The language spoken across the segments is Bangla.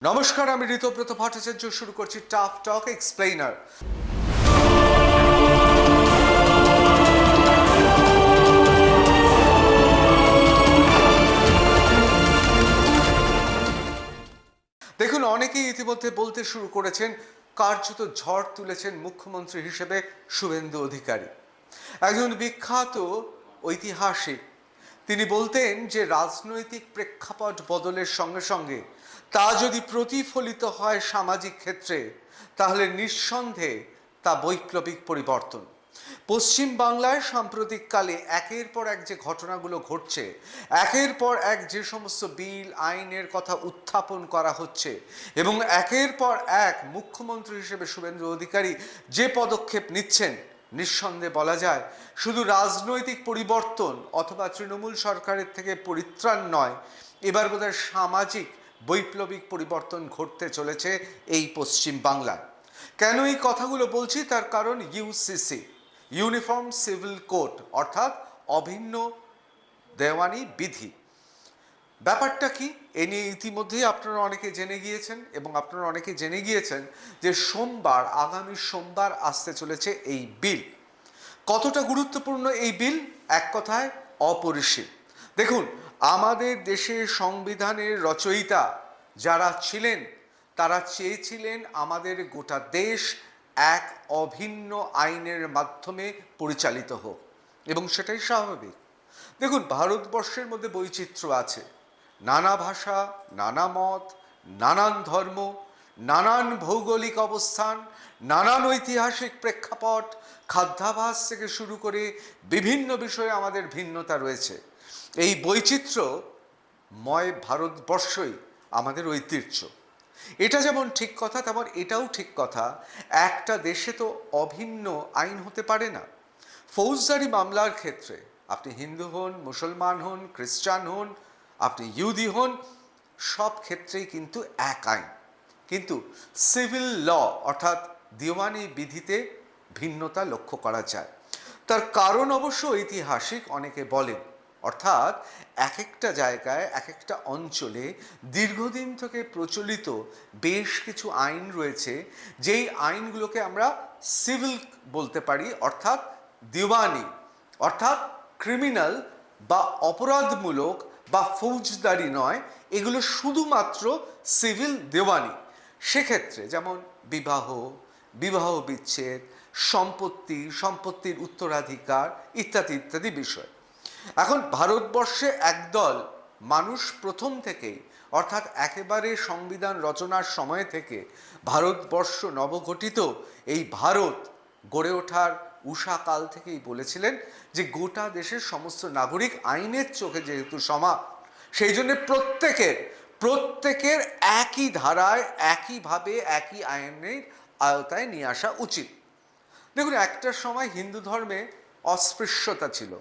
নমস্কার, আমি ঋতব্রত ভট্টাচার্য শুরু করছি টাফ টক এক্সপ্লেইনার। দেখুন, অনেকেই ইতিমধ্যে বলতে শুরু করেছেন, কার্যত ঝড় তুলেছেন মুখ্যমন্ত্রী হিসেবে শুভেন্দু অধিকারী, একজন বিখ্যাত ঐতিহাসিক। তিনি বলতেন যে রাজনৈতিক প্রেক্ষাপট বদলের সঙ্গে সঙ্গে তা যদি প্রতিফলিত হয় সামাজিক ক্ষেত্রে, তাহলে নিঃসন্দেহে তা বৈপ্লবিক পরিবর্তন। পশ্চিম বাংলায় সাম্প্রতিককালে একের পর এক যে ঘটনাগুলো ঘটছে, একের পর এক যে সমস্ত বিল আইনের কথা উত্থাপন করা হচ্ছে, এবং একের পর এক মুখ্যমন্ত্রী হিসেবে শুভেন্দু অধিকারী যে পদক্ষেপ নিচ্ছেন, নিঃসন্দেহে বলা যায় শুধু রাজনৈতিক পরিবর্তন অথবা তৃণমূল সরকারের থেকে পরিত্রাণ নয়, এবার বোধহয় সামাজিক বৈপ্লবিক পরিবর্তন ঘটতে চলেছে এই পশ্চিম বাংলায়। কেন এই কথাগুলো বলছি, তার কারণ ইউসিসি, ইউনিফর্ম সিভিল কোড, অর্থাৎ অভিন্ন দেওয়ানি বিধি। ব্যাপারটা কি, এ নিয়ে ইতিমধ্যেই আপনারা অনেকে জেনে গিয়েছেন, এবং আপনারা অনেকে জেনে গিয়েছেন যে আগামী সোমবার আসতে চলেছে এই বিল। কতটা গুরুত্বপূর্ণ এই বিল, এক কথায় অপরিসীম। দেখুন, আমাদের দেশের সংবিধানের রচয়িতা যারা ছিলেন, তারা চেয়েছিলেন আমাদের গোটা দেশ এক অভিন্ন আইনের মাধ্যমে পরিচালিত হোক, এবং সেটাই স্বাভাবিক। দেখুন, ভারতবর্ষের মধ্যে বৈচিত্র্য আছে, নানা ভাষা, নানা মত, নানান ধর্ম, নানান ভৌগোলিক অবস্থান, নানান ঐতিহাসিক প্রেক্ষাপট, খাদ্যাভ্যাস থেকে শুরু করে বিভিন্ন বিষয়ে আমাদের ভিন্নতা রয়েছে। এই বৈচিত্র্যময় ভারতবর্ষই আমাদের ঐতিহ্য। এটা যেমন ঠিক কথা, তেমন এটাও ঠিক কথা, একটা দেশে তো অভিন্ন আইন হতে পারে না। ফৌজদারি মামলার ক্ষেত্রে আপনি হিন্দু হন, মুসলমান হন, খ্রিস্টান হন, আপনি ইহুদি হন, সব ক্ষেত্রেই কিন্তু এক আইন। কিন্তু সিভিল ল অর্থাৎ দেওয়ানি বিধিতে ভিন্নতা লক্ষ্য করা যায়। তার কারণ অবশ্য ঐতিহাসিক, অনেকে বলেন। অর্থাৎ এক একটা জায়গায়, এক একটা অঞ্চলে দীর্ঘদিন থেকে প্রচলিত বেশ কিছু আইন রয়েছে, যেই আইনগুলোকে আমরা সিভিল বলতে পারি, অর্থাৎ দেওয়ানি, অর্থাৎ ক্রিমিনাল বা অপরাধমূলক বা ফৌজদারি নয়, এগুলো শুধুমাত্র সিভিল দেওয়ানি। সেক্ষেত্রে যেমন বিবাহ বিচ্ছেদ, সম্পত্তির উত্তরাধিকার ইত্যাদি ইত্যাদি বিষয়। এখন ভারতবর্ষে একদল মানুষ প্রথম থেকেই, অর্থাৎ একেবারে সংবিধান রচনার সময় থেকে, ভারতবর্ষ নবগঠিত এই ভারত গড়ে ওঠার উষাকাল থেকেই বলেছিলেন যে গোটা দেশের সমস্ত নাগরিক আইনের চোখে যেহেতু সমান, সেই জন্য প্রত্যেকের একই ধারায়, একইভাবে, একই আইনের আওতায় নিয়ে আসা উচিত। দেখুন, একটা সময় হিন্দু ধর্মে অস্পৃশ্যতা ছিল,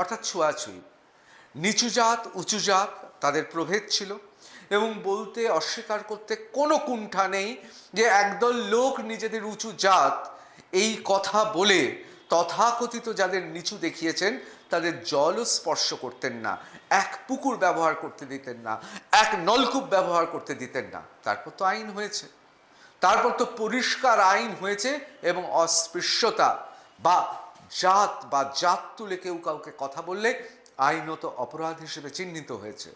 অর্থাৎ ছোঁয়াছুঁয়ি, নিচু জাত উঁচু জাত তাদের প্রভেদ ছিল, এবং বলতে অস্বীকার করতে কোনো কুণ্ঠা নেই যে একদল লোক নিজেদের উঁচু জাত এই কথা বলে তথাকথিত যাদের নিচু দেখিয়েছেন তাদের জলও স্পর্শ করতেন না, এক পুকুর ব্যবহার করতে দিতেন না, এক নলকূপ ব্যবহার করতে দিতেন না। তারপর তো আইন হয়েছে, তারপর তো পরিষ্কার আইন হয়েছে, এবং অস্পৃশ্যতা বা জাত তুলে কেউ কাউকে কথা বললে আইনত অপরাধ হিসেবে চিহ্নিত হয়েছে।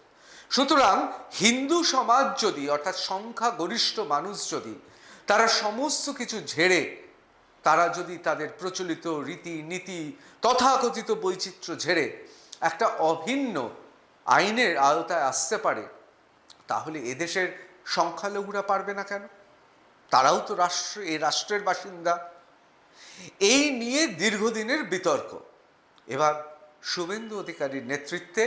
সুতরাং হিন্দু সমাজ যদি, অর্থাৎ সংখ্যাগরিষ্ঠ মানুষ যদি, তারা সমস্ত কিছু ঝেড়ে, তারা যদি তাদের প্রচলিত রীতিনীতি তথাকথিত বৈচিত্র্য ঝেড়ে একটা অভিন্ন আইনের আওতায় আসতে পারে, তাহলে এদেশের সংখ্যালঘুরা পারবে না কেন? তারাও তো এই রাষ্ট্রের বাসিন্দা। এই নিয়ে দীর্ঘদিনের বিতর্ক। এবার শুভেন্দু অধিকারীর নেতৃত্বে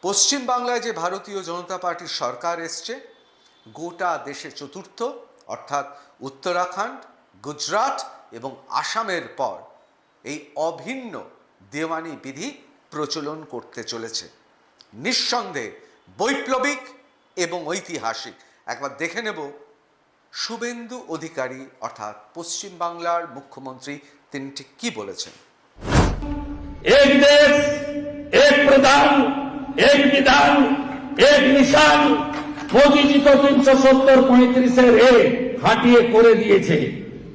পশ্চিমবাংলায় যে ভারতীয় জনতা পার্টির সরকার এসছে, গোটা দেশে চতুর্থ, অর্থাৎ উত্তরাখণ্ড, গুজরাট এবং আসামের পর এই অভিন্ন দেওয়ানি বিধি প্রচলন করতে চলেছে। নিঃসন্দেহে বৈপ্লবিক এবং ঐতিহাসিক। একবার দেখে নেব শুভেন্দু অধিকারী অর্থাৎ পশ্চিমবাংলার মুখ্যমন্ত্রী তিনি ঠিক কি বলেছেন। এক দেশ, এক প্রধান, এক বিধান, এক নিশান, মোদীজি তো 370-35-এর হাঁটিয়ে করে দিয়েছে।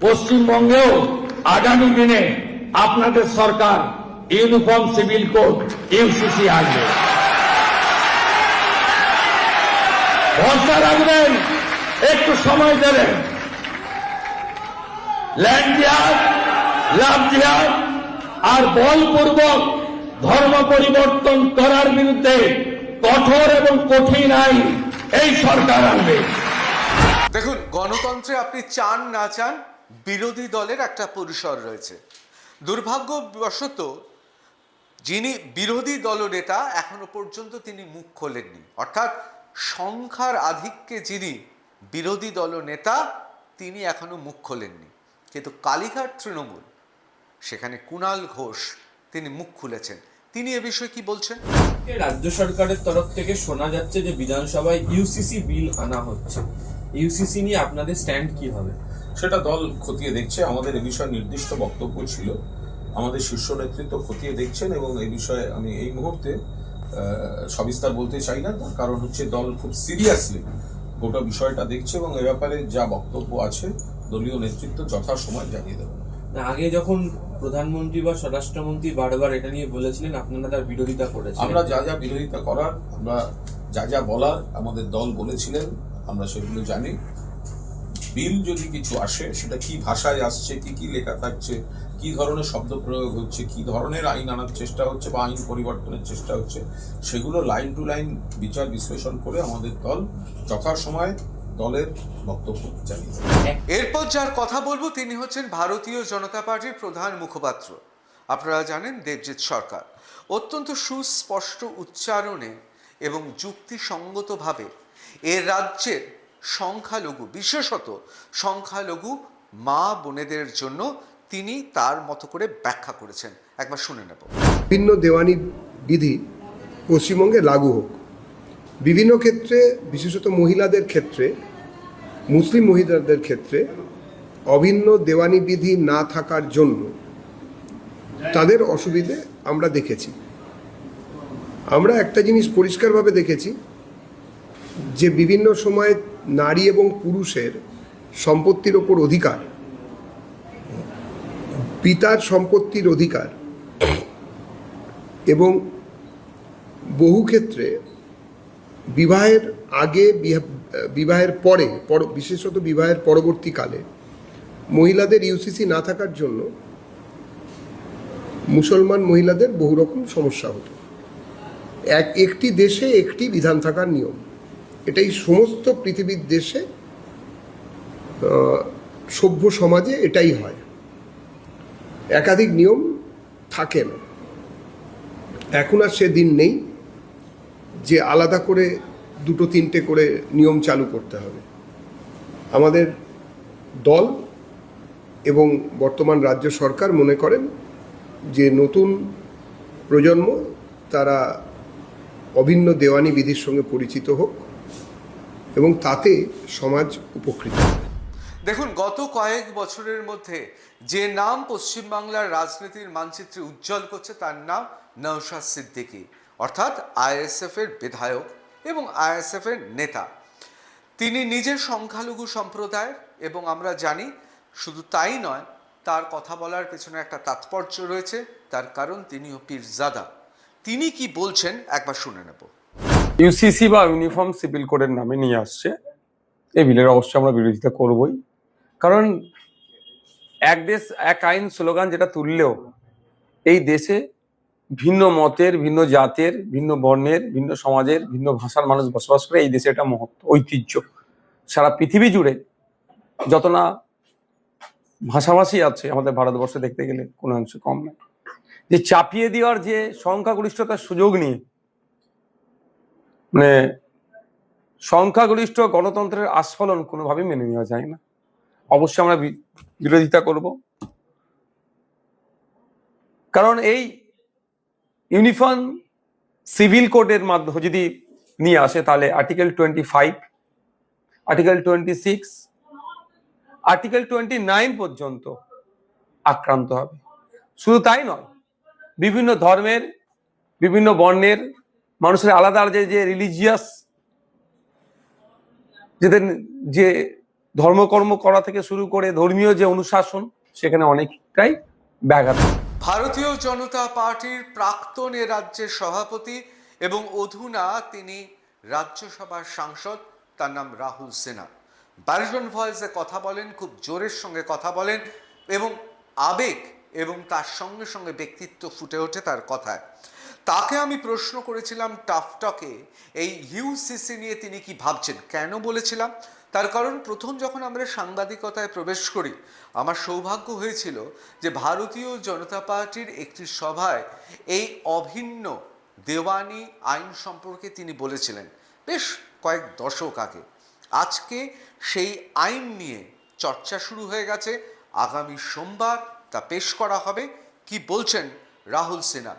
পশ্চিমবঙ্গেও আগামী দিনে আপনাদের সরকার ইউনিফর্ম সিভিল কোড ইউসিসি আসবে। ভরসা রাখবেন, একটু সময় দেবেন। ল্যান্ড জিহাদ, লাভ জিহাদ আর বলপূর্বক ধর্ম পরিবর্তন করার বিরুদ্ধে কঠোর এবং কঠিন আইন এই সরকার আনবে। দেখুন, গণতন্ত্রে আপনি চান না চান বিরোধী দলের একটা পরিসর রয়েছে। দুর্ভাগ্যবশত যিনি বিরোধী দলনেতা এখনো পর্যন্ত তিনি মুখ খোলেননি, অর্থাৎ সংখ্যার আধিক্যে যিনি বিরোধী দলনেতা তিনি এখনো মুখ খোলেননি। কিন্তু কালীঘাট তৃণমূল, সেখানে কুণাল ঘোষ তিনি মুখ খুলেছেন। তিনি এ বিষয়ে কি বলছেন? রাজ্য সরকারের তরফ থেকে শোনা যাচ্ছে যে বিধানসভায় ইউসিসি বিল আনা হচ্ছে। ইউসিসি নিয়ে আপনাদের স্ট্যান্ড কি হবে? সেটা দল খতিয়ে দেখছে। আমাদের এ বিষয়ে নির্দিষ্ট বক্তব্য ছিল, আমাদের শীর্ষ নেতৃত্ব খতিয়ে দেখছেন এবং এই বিষয়ে আমি এই মুহূর্তে সবিস্তার বলতে চাই না। তার কারণ হচ্ছে দল খুব সিরিয়াসলি গোটা বিষয়টা দেখছে এবং এ ব্যাপারে যা বক্তব্য আছে দলীয় নেতৃত্ব যথাসময় জানিয়ে দেবে। আগে যখন প্রধানমন্ত্রী বা স্বরাষ্ট্রমন্ত্রী বারবার এটা নিয়ে বলেছিলেন, আপনারা তার বিরোধিতা করেছেন। আমরা যা যা বিরোধিতা করার, আমরা যা যা বলার আমাদের দল বলেছিলেন, আমরা সেগুলো জানি। বিল যদি কিছু আসে সেটা কি ভাষায় আসছে, কি কি লেখা থাকছে, কি ধরনের শব্দ প্রয়োগ হচ্ছে, কি ধরনের আইন আনার চেষ্টা হচ্ছে বা আইন পরিবর্তনের চেষ্টা হচ্ছে, সেগুলো লাইন টু লাইন বিচার বিশ্লেষণ করে আমাদের দল যথাসময় দলের বক্তব্য জানিয়ে দেবে। এরপর যার কথা বলবো তিনি হচ্ছেন ভারতীয় জনতা পার্টির প্রধান মুখপাত্র। আপনারা জানেন দেবজিৎ সরকার অত্যন্ত সুস্পষ্ট উচ্চারণে এবং যুক্তিসঙ্গতভাবে এর রাজ্যের সংখ্যালঘু, বিশেষত সংখ্যালঘু মা বোনেদের জন্য তিনি তার মতো করে ব্যাখ্যা করেছেন। একবার শুনে নেব। বিভিন্ন দেওয়ানি বিধি পশ্চিমবঙ্গে লাগু হোক। বিভিন্ন ক্ষেত্রে, বিশেষত মহিলাদের ক্ষেত্রে, মুসলিম মহিলাদের ক্ষেত্রে অভিন্ন দেওয়ানি বিধি না থাকার জন্য তাদের অসুবিধে আমরা দেখেছি। আমরা একটা জিনিস পরিষ্কারভাবে দেখেছি যে বিভিন্ন সময়ে নারী এবং পুরুষের সম্পত্তির ওপর অধিকার, পিতার সম্পত্তির অধিকার এবং বহু ক্ষেত্রে বিবাহের আগে, বিবাহের পরে, বিশেষত বিবাহের পরবর্তীকালে মহিলাদের ইউসিসি না থাকার জন্য মুসলমান মহিলাদের বহু রকম সমস্যা হতো। একটি দেশে একটি বিধান থাকার নিয়ম, এটাই সমস্ত পৃথিবীর দেশে, সভ্য সমাজে এটাই হয়। একাধিক নিয়ম থাকে না। এখন আর সে দিন নেই যে আলাদা করে দুটো তিনটে করে নিয়ম চালু করতে হবে। আমাদের দল এবং বর্তমান রাজ্য সরকার মনে করেন যে নতুন প্রজন্ম তারা অভিন্ন দেওয়ানি বিধির সঙ্গে পরিচিত হোক এবং তাতে সমাজ উপকৃত হবে। দেখুন, গত কয়েক বছরের মধ্যে যে নাম পশ্চিমবাংলার রাজনীতির মানচিত্রে উজ্জ্বল করছে তার নাম নওশাদ সিদ্দিকী, অর্থাৎ আইএসএফ এর বিধায়ক এবং আইএসএফ এর নেতা। তিনি নিজের সংখ্যালঘু সম্প্রদায়ের এবং আমরা জানি শুধু তাই নয়, তার কথা বলার পেছনে একটা তাৎপর্য রয়েছে, তার কারণ তিনিও পীরজাদা। তিনি কি বলছেন একবার শুনে নেব। ইউসিসি বা ইউনিফর্ম সিভিল কোডের নামে নিয়ে আসছে এই বিলের, অবশ্যই আমরা বিরোধিতা করবই। কারণ এক দেশ এক আইন স্লোগান যেটা তুললেও এই দেশে ভিন্ন মতের, ভিন্ন জাতের, ভিন্ন বর্ণের, ভিন্ন সমাজের, ভিন্ন ভাষার মানুষ বসবাস করে। এই দেশে এটা মহত্ব, ঐতিহ্য। সারা পৃথিবী জুড়ে যত না ভাষাভাষী আছে আমাদের ভারতবর্ষে দেখতে গেলে কোনো অংশ কম নয়। যে চাপিয়ে দেওয়ার যে সংখ্যাগরিষ্ঠতার সুযোগ নিয়ে, মানে সংখ্যাগরিষ্ঠ গণতন্ত্রের আস্ফলন কোনোভাবেই মেনে নেওয়া যায় না। অবশ্যই আমরা বিরোধিতা করব। কারণ এই ইউনিফর্ম সিভিল কোডের মাধ্যমে যদি নিয়ে আসে তাহলে আর্টিকেল 25, আর্টিকেল 26, আর্টিকেল 29 পর্যন্ত আক্রান্ত হবে। শুধু তাই নয়, বিভিন্ন ধর্মের, বিভিন্ন বর্ণের মানুষের আলাদা যে রিলিজিয়াস যে ধর্মকর্ম করা থেকে শুরু করে ধর্মীয় যে অনুশাসন সেখানে অনেকটাই ব্যাঘাত। ভারতীয় জনতা পার্টির প্রাক্তন এ রাজ্যের সভাপতি এবং অধুনা তিনি রাজ্যসভার সাংসদ, তার নাম রাহুল সিনহা। ব্যারিটন ভয়েসে কথা বলেন, খুব জোরের সঙ্গে কথা বলেন এবং আবেগ এবং তার সঙ্গে সঙ্গে ব্যক্তিত্ব ফুটে ওঠে তার কথায়। তাকে আমি প্রশ্ন করেছিলাম টাফটকে এই ইউসিসি নিয়ে তিনি কি ভাবছেন। কেন বলেছিলাম? তার কারণ প্রথম যখন আমরা সাংবাদিকতায় প্রবেশ করি, আমার সৌভাগ্য হয়েছিল যে ভারতীয় জনতা পার্টির একটি সভায় এই অভিন্ন দেওয়ানি আইন সম্পর্কে তিনি বলেছিলেন বেশ কয়েক দশক আগে। আজকে সেই আইন নিয়ে চর্চা শুরু হয়ে গেছে। আগামী সোমবার তা পেশ করা হবে। কি বলছেন Rahul Sinha?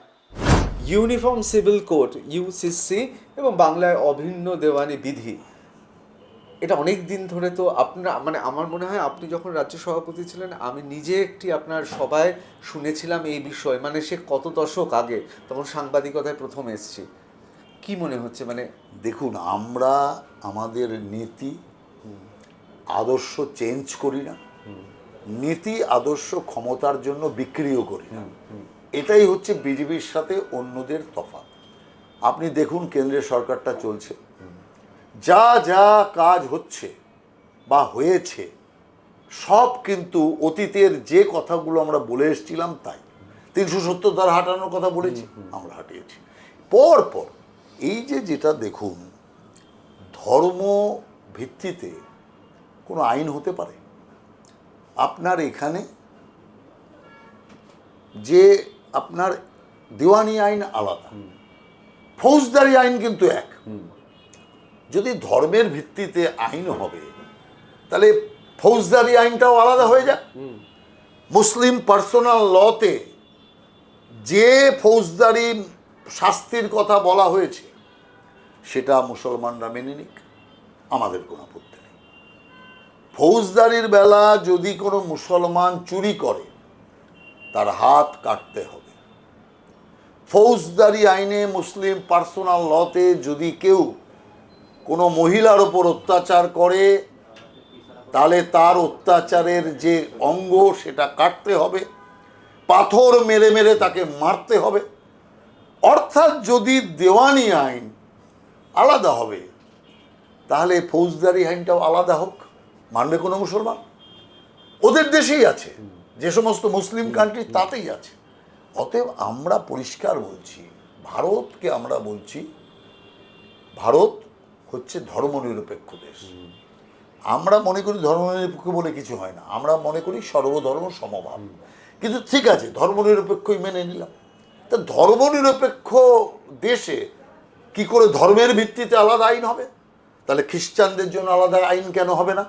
Uniform civil code UCC এবং বাংলায় অভিন্ন দেওয়ানি বিধি, এটা অনেক দিন ধরে তো আপনার মানে আমার মনে হয় আপনি যখন রাজ্য সভাপতি ছিলেন আমি নিজে একটি আপনার সভায় শুনেছিলাম এই বিষয়, মানে সে কত দশক আগে, তখন সাংবাদিকতায় প্রথম এসেছি। কি মনে হচ্ছে? মানে দেখুন, আমরা আমাদের নীতি আদর্শ চেঞ্জ করি না, নীতি আদর্শ ক্ষমতার জন্য বিক্রিও করি না। এটাই হচ্ছে বিজেপির সাথে অন্যদের তফাৎ। আপনি দেখুন কেন্দ্রের সরকারটা চলছে, যা যা কাজ হচ্ছে বা হয়েছে সব কিন্তু অতীতের যে কথাগুলো আমরা বলে এসেছিলাম তাই। 370 ধারা হাঁটানোর কথা বলেছি, আমরা হাঁটিয়েছি। পরপর এই যেটা দেখুন, ধর্ম ভিত্তিতে কোনো আইন হতে পারে? আপনার এখানে যে আপনার দেওয়ানি আইন আলাদা, ফৌজদারি আইন কিন্তু এক। যদি ধর্মের ভিত্তিতে আইন হবে তাহলে ফৌজদারি আইনটাও আলাদা হয়ে যায়। মুসলিম পার্সোনাল লতে যে ফৌজদারি শাস্তির কথা বলা হয়েছে সেটা মুসলমানরা মেনে নিক, আমাদের কোনো আপত্তি নেই। ফৌজদারির বেলা যদি কোনো মুসলমান চুরি করে তার হাত কাটতে হবে। ফৌজদারি আইনে মুসলিম পার্সোনাল লতে যদি কেউ কোনো মহিলার ওপর অত্যাচার করে তাহলে তার অত্যাচারের যে অঙ্গ সেটা কাটতে হবে, পাথর মেরে মেরে তাকে মারতে হবে। অর্থাৎ যদি দেওয়ানি আইন আলাদা হবে তাহলে ফৌজদারি আইনটাও আলাদা হোক, মানবে কোনো মুসলমান? ওদের দেশেই আছে, যে সমস্ত মুসলিম কান্ট্রি তাতেই আছে। অতএব আমরা পরিষ্কার বলছি, ভারতকে আমরা বলছি ভারত হচ্ছে ধর্মনিরপেক্ষ দেশ। আমরা মনে করি ধর্মনিরপেক্ষ বলে কিছু হয় না, আমরা মনে করি সর্বধর্ম সমভাব। কিন্তু ঠিক আছে, ধর্মনিরপেক্ষই মেনে নিলাম। তা ধর্মনিরপেক্ষ দেশে কি করে ধর্মের ভিত্তিতে আলাদা আইন হবে? তাহলে খ্রিস্টানদের জন্য আলাদা আইন কেন হবে না?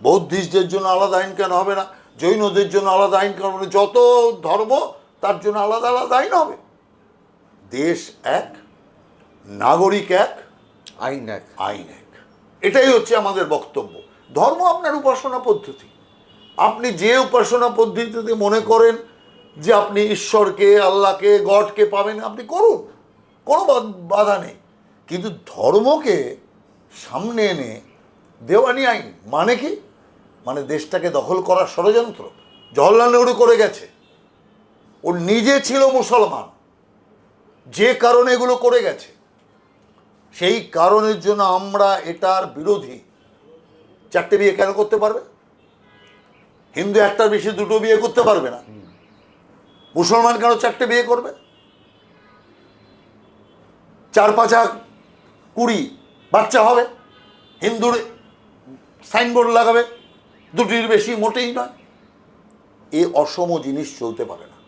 বৌদ্ধিস্টদের জন্য আলাদা আইন কেন হবে না? জৈনদের জন্য আলাদা আইন কেন হবে না? যত ধর্ম তার জন্য আলাদা আলাদা আইন হবে। দেশ এক, নাগরিক এক, আইন এক। আইন এক। এটাই হচ্ছে আমাদের বক্তব্য। ধর্ম আপনার উপাসনা পদ্ধতি, আপনি যে উপাসনা পদ্ধতিতে মনে করেন যে আপনি ঈশ্বরকে, আল্লাহকে, গডকে পাবেন, আপনি করুন, কোনো বাধা নেই। কিন্তু ধর্মকে সামনে এনে দেওয়ানি আইন মানে কি? মানে দেশটাকে দখল করার ষড়যন্ত্র। জওহরলাল নেহরু করে গেছে, ও নিজে ছিল মুসলমান, যে কারণে এগুলো করে গেছে, সেই কারণের জন্য আমরা এটার বিরোধী। 4টে বিয়ে কেন করতে পারবে? হিন্দু একটার বেশি 2টো বিয়ে করতে পারবে না, মুসলমান কেন 4টে বিয়ে করবে? 4-5-20 বাচ্চা হবে, হিন্দুর সাইনবোর্ড লাগাবে, 2টির বেশি মোটেই নয়। এই অসম জিনিস চলতে পারে না।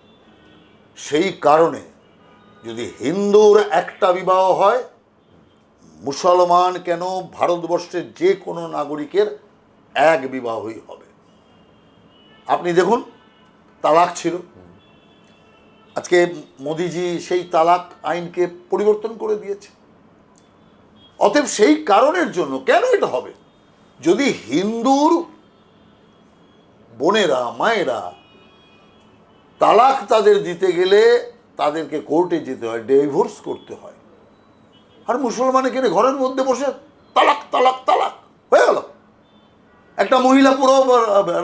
সেই কারণে যদি হিন্দুর একটা বিবাহ হয়, মুসলমান কেন, ভারতবর্ষের যে কোনো নাগরিকের এক বিবাহই হবে। আপনি দেখুন, তালাক ছিল, আজকে মোদিজি সেই তালাক আইনকে পরিবর্তন করে দিয়েছে। অতএব সেই কারণের জন্য কেন এটা হবে? যদি হিন্দুর বোনেরা, মায়েরা তালাক তাদের দিতে গেলে তাদেরকে কোর্টে যেতে হয়, ডিভোর্স করতে হয়, আর মুসলমান এখানে ঘরের মধ্যে বসে তালাক তালাক তালাক হয়ে গেল, একটা মহিলা পুরো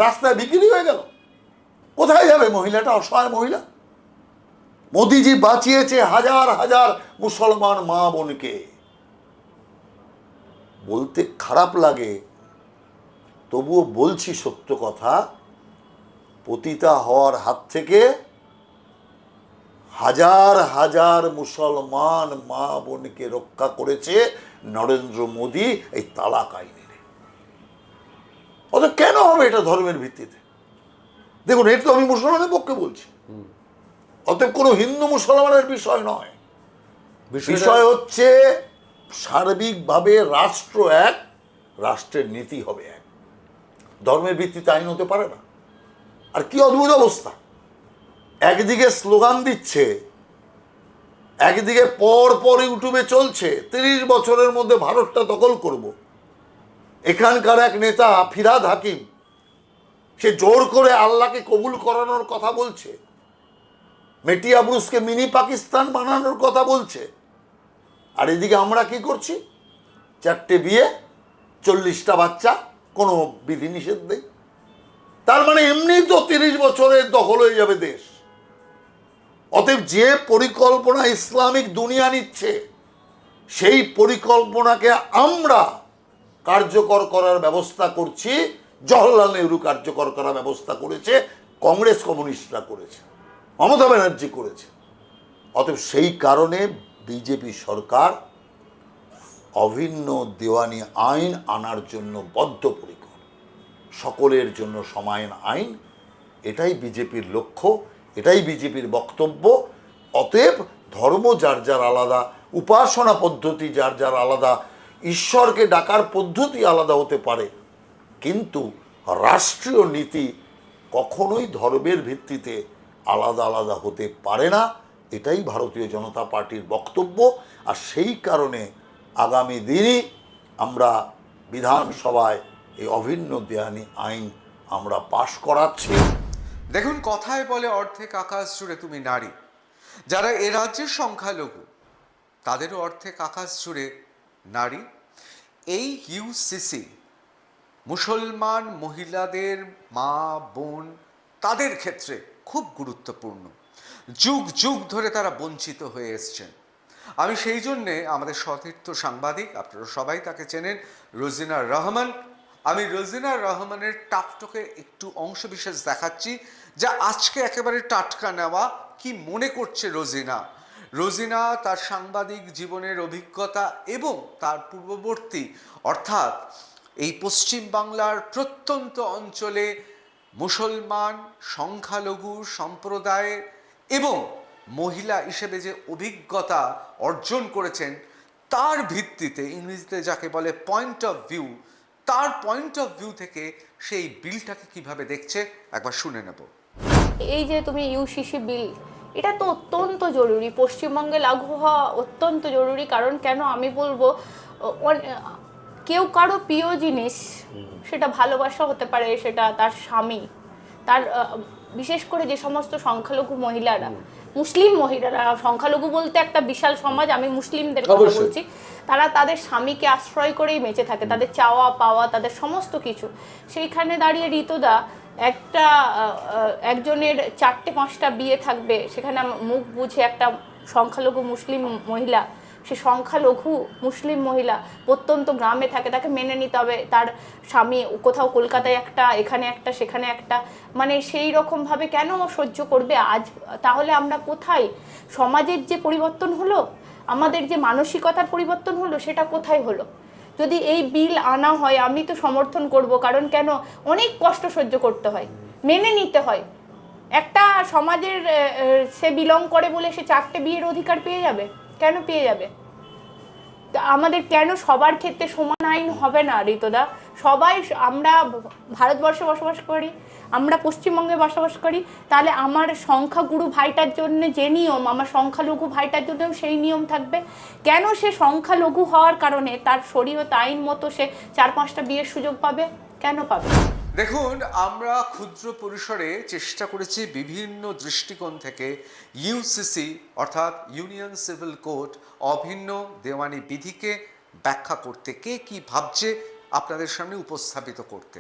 রাস্তায় বিক্রি হয়ে গেল। কোথায় যাবে মহিলাটা, অসহায় মহিলা? মোদিজি বাঁচিয়েছে হাজার হাজার মুসলমান মা বোনকে। বলতে খারাপ লাগে, তবুও বলছি সত্য কথা, পতিতা হওয়ার হাত থেকে হাজার হাজার মুসলমান মা বোনকে রক্ষা করেছে নরেন্দ্র মোদী এই তালাক আইনে। অত কেন হবে এটা ধর্মের ভিত্তিতে? দেখুন, এটা তো আমি মুসলমানের পক্ষে বলছি, অতএব কোনো হিন্দু মুসলমানের বিষয় নয়। বিষয় হচ্ছে সার্বিকভাবে রাষ্ট্র এক, রাষ্ট্রের নীতি হবে এক, ধর্মের ভিত্তিতে আইন হতে পারে না। আর কি অদ্ভুত অবস্থা, একদিকে স্লোগান দিচ্ছে, একদিকে পর পর ইউটিউবে চলছে 30 বছরের মধ্যে ভারতটা দখল করব। এখানকার এক নেতা ফিরহাদ হাকিম, সে জোর করে আল্লাহকে কবুল করানোর কথা বলছে, মেটিয়া ব্রুসকে মিনি পাকিস্তান বানানোর কথা বলছে। আর এদিকে আমরা কি করছি? 4টে বিয়ে, 40টা বাচ্চা, কোনো বিধিনিষেধ নেই। তার মানে এমনি তো 30 বছরের দখল হয়ে যাবে দেশ। অতএব যে পরিকল্পনা ইসলামিক দুনিয়া নিচ্ছে, সেই পরিকল্পনাকে আমরা কার্যকর করার ব্যবস্থা করছি। জওহরলাল নেহরু কার্যকর করার ব্যবস্থা করেছে, কংগ্রেস কমিউনিস্টরা করেছে, মমতা ব্যানার্জি করেছে। অতএব সেই কারণে বিজেপি সরকার অভিন্ন দেওয়ানি আইন আনার জন্য বদ্ধপরিকর। সকলের জন্য সমান আইন, এটাই বিজেপির লক্ষ্য, এটাই বিজেপির বক্তব্য। অতএব ধর্ম যার যার আলাদা, উপাসনা পদ্ধতি যার যার আলাদা, ঈশ্বরকে ডাকার পদ্ধতি আলাদা হতে পারে, কিন্তু রাষ্ট্রীয় নীতি কখনোই ধর্মের ভিত্তিতে আলাদা আলাদা হতে পারে না। এটাই ভারতীয় জনতা পার্টির বক্তব্য। আর সেই কারণে আগামী দিনই আমরা বিধানসভায় এই অভিন্ন দেওয়ানি আইন আমরা পাশ করাচ্ছি। দেখুন, কথায় বলে অর্ধেক আকাশ জুড়ে তুমি নারী। যারা এ রাজ্যের সংখ্যালঘু, তাদেরও অর্ধেক আকাশ জুড়ে নারী। এই ইউসিসি মুসলমান মহিলাদের, মা বোন, তাদের ক্ষেত্রে খুব গুরুত্বপূর্ণ। যুগ যুগ ধরে তারা বঞ্চিত হয়ে এসছেন। আমি সেই জন্যে আমাদের সতীর্থ সাংবাদিক, আপনারা সবাই তাকে চেনেন, রোজিনা রহমান, আমি রোজিনা রহমানের টাকটকের একটু অংশবিশেষ দেখাচ্ছি, যা আজকে একেবারে টাটকা নেওয়া। কি মনে করছে রোজিনা তার সাংবাদিক জীবনের অভিজ্ঞতা এবং তার পূর্ববর্তী, অর্থাৎ এই পশ্চিম বাংলার প্রত্যন্ত অঞ্চলে মুসলমান সংখ্যালঘু সম্প্রদায়ের এবং মহিলা হিসেবে যে অভিজ্ঞতা অর্জন করেছেন, তার ভিত্তিতে, ইংরেজিতে যাকে বলে পয়েন্ট অফ ভিউ, তার পয়েন্ট অফ ভিউ থেকে সেই বিলটাকে কিভাবে দেখছে একবার শুনে নেব। এই যে তুমি ইউসিসি বিল, এটা তো অত্যন্ত জরুরি, পশ্চিমবঙ্গে লাগু হওয়া অত্যন্ত জরুরি। কারণ কেন আমি বলবো, কেউ কারো প্রিয় জিনিস, সেটা ভালোবাসা হতে পারে, সেটা তার স্বামী, তার বিশেষ করে যে সমস্ত সংখ্যালঘু মহিলারা, মুসলিম মহিলারা, সংখ্যালঘু বলতে একটা বিশাল সমাজ, আমি মুসলিমদের কথা বলছি, তারা তাদের স্বামীকে আশ্রয় করেই বেঁচে থাকে, তাদের চাওয়া পাওয়া, তাদের সমস্ত কিছু। সেইখানে দাঁড়িয়ে ঋতুদা একজনের 4টে-5টা বিয়ে থাকবে, সেখানে মুখ বুঝে একটা সংখ্যালঘু মুসলিম মহিলা, সে সংখ্যালঘু মুসলিম মহিলা প্রত্যন্ত গ্রামে থাকে, তাকে মেনে নিতে হবে। তার স্বামী কোথাও কলকাতায় একটা, এখানে একটা, সেখানে একটা, মানে সেই রকমভাবে কেন সহ্য করবে? আজ তাহলে আমরা কোথায়? সমাজের যে পরিবর্তন হলো, আমাদের যে মানসিকতার পরিবর্তন হলো, সেটা কোথায় হলো? যদি এই বিল আনা হয়, আমি তো সমর্থন করব। কারণ কেন, অনেক কষ্ট সহ্য করতে হয়, মেনে নিতে হয়। একটা সমাজের সে বিলং করে বলে সে 4টে বিয়ের অধিকার পেয়ে যাবে? কেন পেয়ে যাবে? আমাদের কেন সবার ক্ষেত্রে সমান আইন হবে না ঋতুদা? সবাই, আমরা ভারতবর্ষে বসবাস করি, আমরা পশ্চিমবঙ্গে বসবাস করি, তাহলে আমার সংখ্যাগুরু ভাইটার জন্য যে নিয়ম, আমার সংখ্যালঘু ভাইটার জন্যও সেই নিয়ম থাকবে। কেন সে সংখ্যালঘু হওয়ার কারণে তার শরীয়ত আইন মতো সে 4-5টা বিয়ের সুযোগ পাবে? কেন পাবে? দেখুন, আমরা ক্ষুদ্র পরিসরে চেষ্টা করেছি বিভিন্ন দৃষ্টিকোণ থেকে ইউসিসি অর্থাৎ ইউনিয়ন সিভিল কোড অভিন্ন দেওয়ানি বিধিকে ব্যাখ্যা করতে। কে কি ভাবছে, আপনাদের সামনে উপস্থাপিত করতে।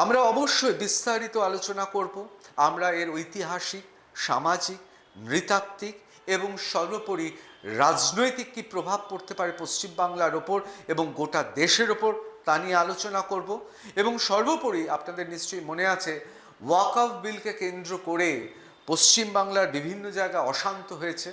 আমরা অবশ্যই বিস্তারিত আলোচনা করব। আমরা এর ঐতিহাসিক, সামাজিক, নৃতাত্ত্বিক এবং সর্বোপরি রাজনৈতিক কী প্রভাব পড়তে পারে পশ্চিমবাংলার ওপর এবং গোটা দেশের ওপর তা নিয়ে আলোচনা করব। এবং সর্বোপরি আপনাদের নিশ্চয়ই মনে আছে, ওয়াকফ বিলকে কেন্দ্র করে পশ্চিমবাংলার বিভিন্ন জায়গায় অশান্ত হয়েছে।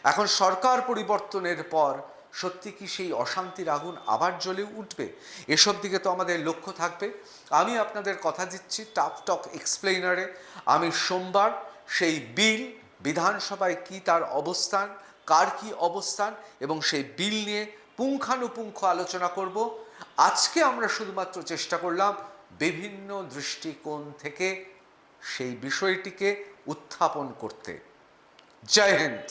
এখন সরকার পরিবর্তনের পর সত্যি কি সেই অশান্তির আগুন আবার জ্বলে উঠবে? এসব দিকে তো আমাদের লক্ষ্য থাকবে। আমি আপনাদের কথা দিচ্ছি, টাফ টক এক্সপ্লেইনারে আমি সোমবার সেই বিল বিধানসভায় কি তার অবস্থান, কার কি অবস্থান এবং সেই বিল নিয়ে পুঙ্খানুপুঙ্খ আলোচনা করব। আজকে আমরা শুধুমাত্র চেষ্টা করলাম বিভিন্ন দৃষ্টিকোণ থেকে সেই বিষয়টিকে উত্থাপন করতে। জয় হিন্দ।